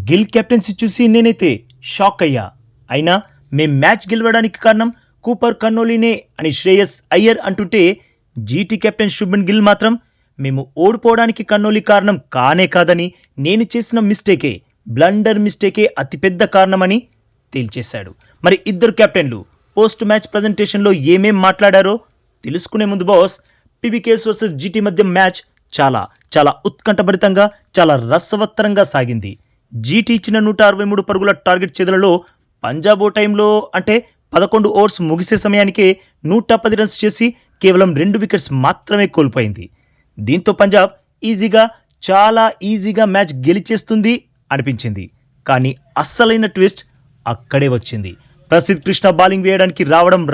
Gill captaincy చూసి నేనైతే shock అయ్యా. అయినా మేం మ్యాచ్ గెలవడానికి కారణం కూపర్ కన్నోలీనే అని శ్రేయస్ అయ్యర్ అంటుంటే, జీటీ కెప్టెన్ శుభ్మన్ గిల్ మాత్రం మేము ఓడిపోవడానికి కన్నోలీ కారణం కానే కాదని, నేను చేసిన మిస్టేకే, బ్లండర్ మిస్టేకే అతిపెద్ద కారణమని తేల్చేశాడు. మరి ఇద్దరు కెప్టెన్లు పోస్ట్ మ్యాచ్ ప్రజెంటేషన్లో ఏమేం మాట్లాడారో తెలుసుకునే ముందు బాస్, పీబీకేఎస్ వర్సెస్ జీటీ మధ్య మ్యాచ్ చాలా చాలా ఉత్కంఠభరితంగా, చాలా రసవత్తరంగా సాగింది. జీటీ ఇచ్చిన 163 పరుగుల టార్గెట్ చేతులలో పంజాబ్ ఓ టైంలో అంటే 11 ఓవర్స్ ముగిసే సమయానికే 110 రన్స్ చేసి కేవలం 2 వికెట్స్ మాత్రమే కోల్పోయింది. దీంతో పంజాబ్ చాలా ఈజీగా మ్యాచ్ గెలిచేస్తుంది అనిపించింది. కానీ అస్సలైన ట్విస్ట్ అక్కడే వచ్చింది. ప్రసిద్ధ్ కృష్ణ బౌలింగ్ వేయడానికి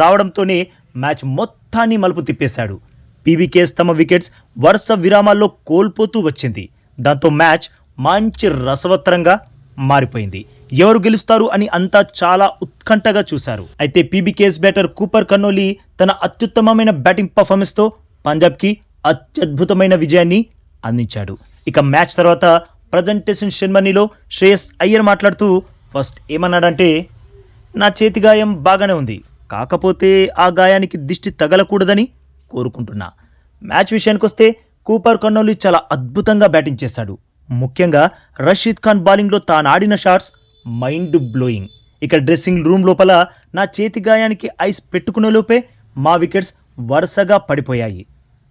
రావడంతోనే మ్యాచ్ మొత్తాన్ని మలుపు తిప్పేశాడు. పీబీకేఎస్ తమ వికెట్స్ వరుస విరామాల్లో కోల్పోతూ వచ్చింది. దాంతో మ్యాచ్ మంచి రసవత్తరంగా మారిపోయింది. ఎవరు గెలుస్తారు అని అంతా చాలా ఉత్కంఠగా చూశారు. అయితే పీబీకేఎస్ బ్యాటర్ కూపర్ కన్నోలీ తన అత్యుత్తమమైన బ్యాటింగ్ పర్ఫార్మెన్స్తో పంజాబ్కి అత్యద్భుతమైన విజయాన్ని అందించాడు. ఇక మ్యాచ్ తర్వాత ప్రజెంటేషన్ సెరమనీలో శ్రేయస్ అయ్యర్ మాట్లాడుతూ ఫస్ట్ ఏమన్నాడంటే, నా చేతి గాయం బాగానే ఉంది, కాకపోతే ఆ గాయానికి దిష్టి తగలకూడదని కోరుకుంటున్నా. మ్యాచ్ విషయానికి వస్తే కూపర్ కన్నోలీ చాలా అద్భుతంగా బ్యాటింగ్ చేశాడు. ముఖ్యంగా రషీద్ ఖాన్ బౌలింగ్లో తానాడిన షాట్స్ మైండ్ బ్లోయింగ్. ఇక డ్రెస్సింగ్ రూమ్ లోపల నా చేతి గాయానికి ఐస్ పెట్టుకునే లోపే మా వికెట్స్ వరుసగా పడిపోయాయి.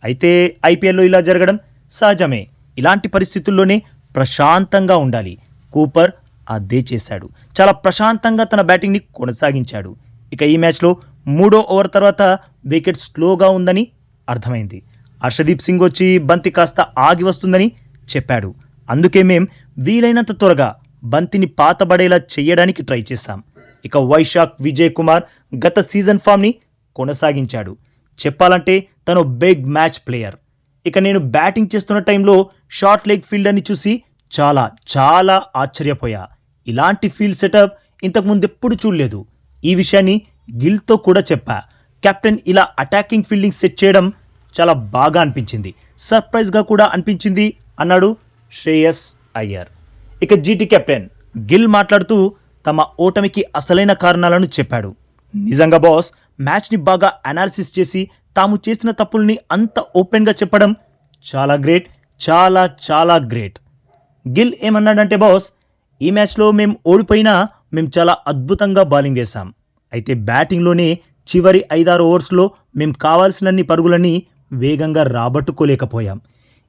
అయితే ఐపీఎల్లో ఇలా జరగడం సహజమే. ఇలాంటి పరిస్థితుల్లోనే ప్రశాంతంగా ఉండాలి. కూపర్ అదే చేశాడు. చాలా ప్రశాంతంగా తన బ్యాటింగ్ని కొనసాగించాడు. ఇక ఈ మ్యాచ్లో 3వ ఓవర్ తర్వాత వికెట్ స్లోగా ఉందని అర్థమైంది. హర్షదీప్ సింగ్ వచ్చి బంతి కాస్త ఆగి వస్తుందని చెప్పాడు. అందుకే మేం వీలైనంత త్వరగా బంతిని పాతబడేలా చేయడానికి ట్రై చేశాం. ఇక వైశాఖ్ విజయ్ కుమార్ గత సీజన్ ఫామ్ని కొనసాగించాడు. చెప్పాలంటే తను బిగ్ మ్యాచ్ ప్లేయర్. ఇక నేను బ్యాటింగ్ చేస్తున్న టైంలో షార్ట్ లెగ్ ఫీల్డర్ని చూసి చాలా ఆశ్చర్యపోయా. ఇలాంటి ఫీల్డ్ సెటప్ ఇంతకుముందు ఎప్పుడు చూడలేదు. ఈ విషయాన్ని గిల్తో కూడా చెప్పా. కెప్టెన్ ఇలా అటాకింగ్ ఫీల్డింగ్ సెట్ చేయడం చాలా బాగా అనిపించింది, సర్ప్రైజ్గా కూడా అనిపించింది అన్నాడు శ్రేయస్ అయ్యర్. ఇక జీటీ కెప్టెన్ గిల్ మాట్లాడుతూ తమ ఓటమికి అసలైన కారణాలను చెప్పాడు. నిజంగా బాస్, మ్యాచ్ని బాగా అనాలిసిస్ చేసి తాము చేసిన తప్పుల్ని అంత ఓపెన్గా చెప్పడం చాలా గ్రేట్, చాలా గ్రేట్. గిల్ ఏమన్నాడంటే, బాస్, ఈ మ్యాచ్లో మేం ఓడిపోయినా మేం చాలా అద్భుతంగా బౌలింగ్ వేశాం. అయితే బ్యాటింగ్లోనే చివరి 5-6 ఓవర్స్లో మేం కావాల్సినన్ని పరుగులని వేగంగా రాబట్టుకోలేకపోయాం.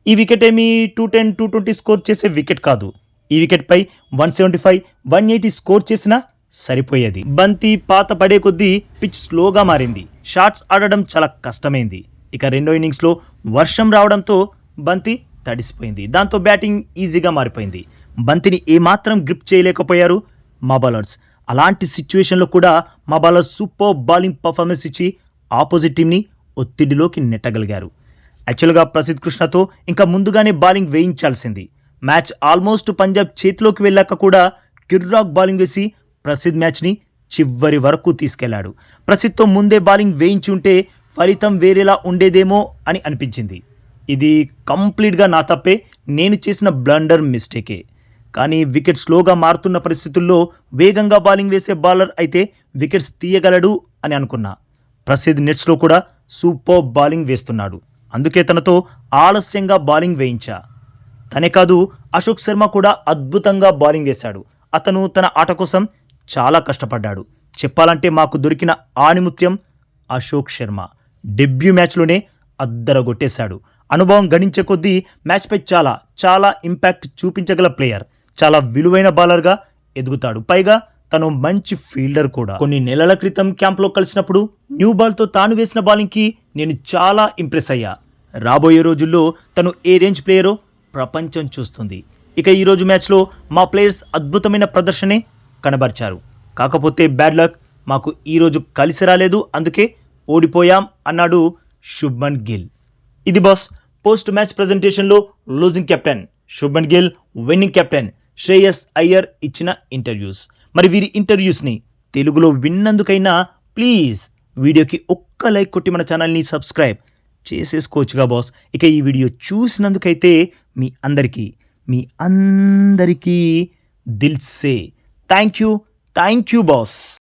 ఈ వికెట్ ఏమీ 210, 220 స్కోర్ చేసే వికెట్ కాదు. ఈ వికెట్పై 175, 180 స్కోర్ చేసినా సరిపోయేది. బంతి పాత పడే కొద్దీ పిచ్ స్లోగా మారింది. షాట్స్ ఆడడం చాలా కష్టమైంది. ఇక రెండో ఇన్నింగ్స్లో వర్షం రావడంతో బంతి తడిసిపోయింది. దాంతో బ్యాటింగ్ ఈజీగా మారిపోయింది. బంతిని ఏమాత్రం గ్రిప్ చేయలేకపోయారు మా బౌలర్స్. అలాంటి సిచ్యువేషన్లో కూడా మా బౌలర్స్ సూపర్ బౌలింగ్ పర్ఫార్మెన్స్ ఇచ్చి ఆపోజిట్ టీంని ఒత్తిడిలోకి నెట్టగలిగారు. యాక్చువల్గా ప్రసిద్ధ్ కృష్ణతో ఇంకా ముందుగానే బౌలింగ్ వేయించాల్సింది. మ్యాచ్ ఆల్మోస్ట్ పంజాబ్ చేతిలోకి వెళ్ళాక కూడా కిర్రాక్ బౌలింగ్ వేసి ప్రసిద్ధ్ మ్యాచ్ని చివరి వరకు తీసుకెళ్లాడు. ప్రసిద్ధ్తో ముందే బౌలింగ్ వేయించి ఉంటే ఫలితం వేరేలా ఉండేదేమో అని అనిపించింది. ఇది కంప్లీట్గా నా తప్పే, నేను చేసిన బ్లండర్ మిస్టేకే. కానీ వికెట్ స్లోగా మారుతున్న పరిస్థితుల్లో వేగంగా బౌలింగ్ వేసే బౌలర్ అయితే వికెట్స్ తీయగలడు అని అనుకున్నా. ప్రసిద్ధ్ నెట్స్లో కూడా సూపర్ బౌలింగ్ వేస్తున్నాడు. అందుకే తనతో ఆలస్యంగా బౌలింగ్ వేయించా. తనే కాదు, అశోక్ శర్మ కూడా అద్భుతంగా బౌలింగ్ వేశాడు. అతను తన ఆట కోసం చాలా కష్టపడ్డాడు. చెప్పాలంటే మాకు దొరికిన ఆణిముత్యం అశోక్ శర్మ. డెబ్యూ మ్యాచ్లోనే అద్దరగొట్టేశాడు. అనుభవం గణించే కొద్దీ మ్యాచ్పై చాలా ఇంపాక్ట్ చూపించగల ప్లేయర్. చాలా విలువైన బౌలర్గా ఎదుగుతాడు. పైగా తను మంచి ఫీల్డర్ కూడా. కొన్ని నెలల క్రితం క్యాంప్లో కలిసినప్పుడు న్యూ బాల్తో తాను వేసిన బౌలింగ్కి నేను చాలా ఇంప్రెస్ అయ్యా. రాబోయే రోజుల్లో తను ఏ రేంజ్ ప్లేయరో ప్రపంచం చూస్తుంది. ఇక ఈరోజు మ్యాచ్లో మా ప్లేయర్స్ అద్భుతమైన ప్రదర్శనే కనబరిచారు. కాకపోతే బ్యాడ్ లక్, మాకు ఈరోజు కలిసి రాలేదు, అందుకే ఓడిపోయాం అన్నాడు శుభ్మన్ గిల్. ఇది బాస్, పోస్ట్ మ్యాచ్ ప్రజెంటేషన్లో losing captain Shubman Gill, winning captain Shreyas Iyer ఇచ్చిన ఇంటర్వ్యూస్. మరి వీరి ఇంటర్వ్యూస్ని తెలుగులో విన్నందుకైనా ప్లీజ్ వీడియోకి ఒక్క లైక్ కొట్టి మన ఛానల్ని సబ్స్క్రైబ్ చేసేసుకోవచ్చుగా బాస్. ఇక ఈ వీడియో చూసినందుకైతే మీ అందరికీ దిల్ సే థ్యాంక్ యూ బాస్.